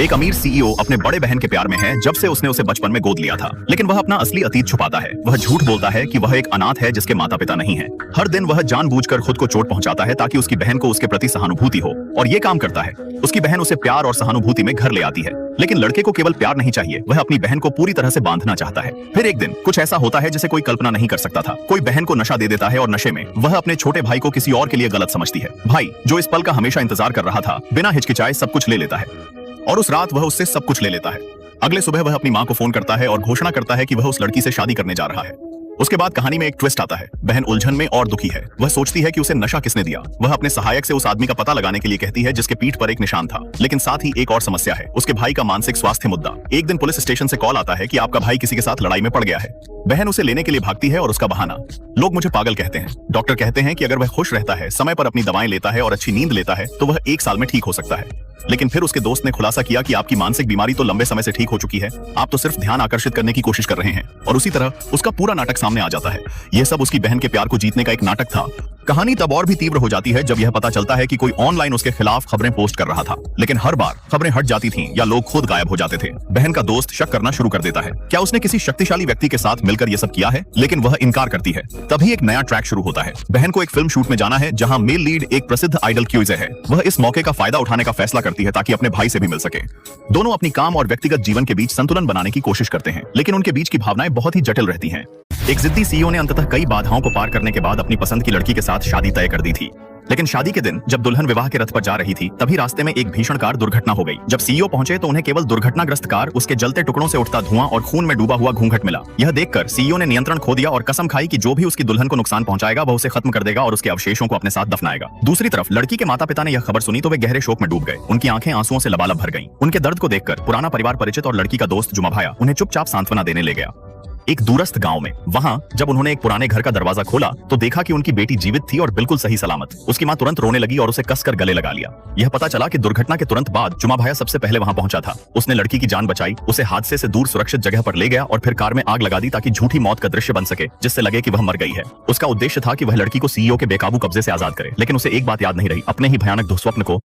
एक अमीर सीईओ अपने बड़े बहन के प्यार में है जब से उसने उसे बचपन में गोद लिया था, लेकिन वह अपना असली अतीत छुपाता है। वह झूठ बोलता है कि वह एक अनाथ है जिसके माता पिता नहीं हैं। हर दिन वह जानबूझकर खुद को चोट पहुंचाता है ताकि उसकी बहन को उसके प्रति सहानुभूति हो, और ये काम करता है। उसकी बहन उसे प्यार और सहानुभूति में घर ले आती है, लेकिन लड़के को केवल प्यार नहीं चाहिए, वह अपनी बहन को पूरी तरह से बांधना चाहता है। फिर एक दिन कुछ ऐसा होता है जिसे कोई कल्पना नहीं कर सकता था। कोई बहन को नशा दे देता है और नशे में वह अपने छोटे भाई को किसी और के लिए गलत समझती है। भाई, जो इस पल का हमेशा इंतजार कर रहा था, बिना हिचकिचाए सब कुछ ले लेता है, और उस रात वह उससे सब कुछ ले लेता है। अगले सुबह वह अपनी मां को फोन करता है और घोषणा करता है कि वह उस लड़की से शादी करने जा रहा है। उसके बाद कहानी में एक ट्विस्ट आता है। बहन उलझन में और दुखी है। वह सोचती है कि उसे नशा किसने दिया। वह अपने सहायक से उस आदमी का पता लगाने के लिए कहती है जिसके पीठ पर एक निशान था, लेकिन साथ ही एक और समस्या है, उसके भाई का मानसिक स्वास्थ्य मुद्दा। एक दिन पुलिस स्टेशन से कॉल आता है कि आपका भाई किसी के साथ लड़ाई में पड़ गया है। बहन उसे लेने के लिए भागती है और उसका बहाना, लोग मुझे पागल कहते हैं। डॉक्टर कहते हैं कि अगर वह खुश रहता है, समय पर अपनी दवाएं लेता है और अच्छी नींद लेता है तो वह 1 साल में ठीक हो सकता है। लेकिन फिर उसके दोस्त ने खुलासा किया कि आपकी मानसिक बीमारी तो लंबे समय से ठीक हो चुकी है, आप तो सिर्फ ध्यान आकर्षित करने की कोशिश कर रहे हैं। और उसी तरह उसका पूरा नाटक सामने आ जाता है। यह सब उसकी बहन के प्यार को जीतने का एक नाटक था। कहानी तब और भी तीव्र हो जाती है जब यह पता चलता है कि कोई ऑनलाइन उसके खिलाफ खबरें पोस्ट कर रहा था, लेकिन हर बार खबरें हट जाती थीं या लोग खुद गायब हो जाते थे। बहन का दोस्त शक करना शुरू कर देता है, क्या उसने किसी शक्तिशाली व्यक्ति के साथ मिलकर यह सब किया है, लेकिन वह इनकार करती है। तभी एक नया ट्रैक शुरू होता है। बहन को एक फिल्म शूट में जाना है जहां मेल लीड एक प्रसिद्ध आइडल क्यूइजर है। वह इस मौके का फायदा उठाने का फैसला करती है ताकि अपने भाई से भी मिल सके। दोनों अपनी काम और व्यक्तिगत जीवन के बीच संतुलन बनाने की कोशिश करते हैं, लेकिन उनके बीच की भावनाएं बहुत ही जटिल रहती हैं। एक जिद्दी सीईओ ने अंततः कई बाधाओं को पार करने के बाद अपनी पसंद की लड़की के साथ शादी तय कर दी थी। लेकिन शादी के दिन जब दुल्हन विवाह के रथ पर जा रही थी, तभी रास्ते में एक भीषण कार दुर्घटना हो गई। जब सीईओ पहुंचे तो उन्हें केवल दुर्घटनाग्रस्त कार, उसके जलते टुकड़ों से उठता धुआं और खून में डूबा हुआ घूंघट मिला। यह देखकर सीईओ ने नियंत्रण खो दिया और कसम खाई कि जो भी उसकी दुल्हन को नुकसान पहुंचाएगा वह उसे खत्म कर देगा और उसके अवशेषों को अपने साथ दफनाएगा। दूसरी तरफ लड़की के माता पिता ने यह खबर सुनी तो वे गहरे शोक में डूब गए। उनकी आंखें आंसुओं से लबालब भर गईं। उनके दर्द को देखकर पुराना परिवार परिचित और लड़की का दोस्त जुमा भाया उन्हें चुपचाप सांत्वना देने ले गया। एक दूरस्थ गांव में वहां जब उन्होंने एक पुराने घर का दरवाजा खोला तो देखा कि उनकी बेटी जीवित थी और बिल्कुल सही सलामत। उसकी मां तुरंत रोने लगी और उसे कसकर गले लगा लिया। यह पता चला कि दुर्घटना के तुरंत बाद जुमा भाया सबसे पहले वहां पहुंचा था। उसने लड़की की जान बचाई, उसे हादसे से दूर सुरक्षित जगह पर ले गया और फिर कार में आग लगा दी ताकि झूठी मौत का दृश्य बन सके जिससे लगे कि वह मर गई है। उसका उद्देश्य था कि वह लड़की को सीईओ के बेकाबू कब्जे से आजाद करे, लेकिन उसे एक बात याद नहीं रही, अपने ही भयानक दुःस्वप्न को